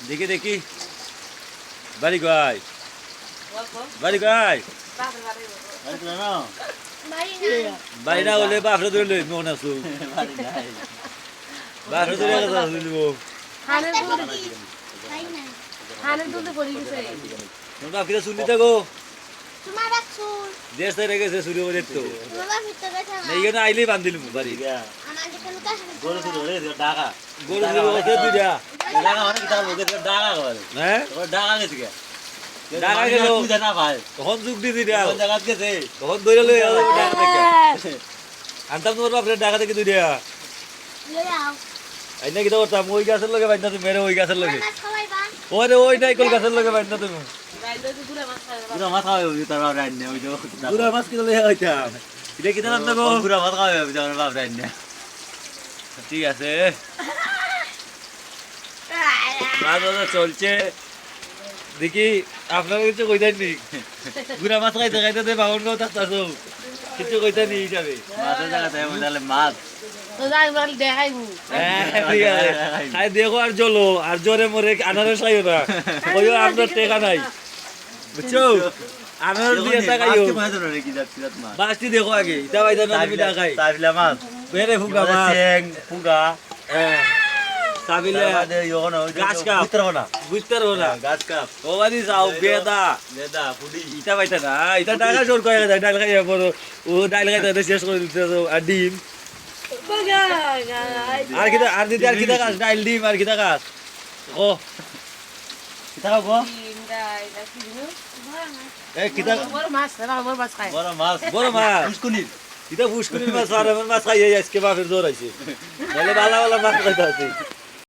দেখি দেখি বাড়ি গায় বাড়ি গায় বাড়ি না হলে বাপরে ধরে লই মন আছো বাপরে ধরে দিব তোর বাপ কিটা শুনলি থাকো দেশ থেকে রেখেছে শুরু করে তো এইখানে আইলেই বান্ধিল বাড়ি গরু শুরু করে দুইটা হ্যাঁ ডাকা গেল তখন যুগ দিয়ে দিটা তখন দৌড়ে লই আনতাম তোমার বাপরে ডাকা থেকে দুইটা আইনা কিটা করতাম ওই গাছের লগে বাইন্দা তুমি মেরে ওই গাছের লগে ওরে ওই নাইকল গাছের লগে বাইন্দা তুমি গুড়া মাছ খাওয়াবে তার বাপ রাইন ওই যে গুড়া মাছ কিটা লইয়া হইতাম এটা কিটা নাম দেখো গুড়া মাছ খাওয়াবে আমার বাপ রাইন ঠিক আছে মাছ চলছে দেখি আপনার কিছু কইতেন নি গুড়া মাছ খাইতে খাইতে বাবন গাও থাকতাছো কিছু কইতেন নি হিসাবে মাছের জায়গাতে তাহলে মাছ খাই দেখো আর চলো আর জোরে মরে আনারস খাইও না কইও আপনার টেকা নাই বুঝছো আনারস দিয়ে খাইও মাছটি দেখো আগে ইটা বাইদা না তুমি দেখাই তাবিলা মাছ বেরে ফুগা মাছ ফুগা সাবিলে গাছ কাপ বুঝতে পারবো না গাছ কাপ ও বাদি যাও বেদা ফুডি ইটা বাইতা না ইটা টাকা জোর করে যায় ডাল খাইয়া পড়ো ও ডাল খাইতে শেষ করে দিতে আর ডিম আর কিটা আর দিতে আর কিটা গাছ ডাল ডিম আর কিটা গাছ ও কিটা গো এই কিটা বড় মাছ খায় বড় মাছ ফুসকুনি এটা ফুসকুনির মাছ আর আমার মাছ খাইয়ে আজকে বাপের জোর আইছে বলে ভালো ভালো মাছ খাইতে আছে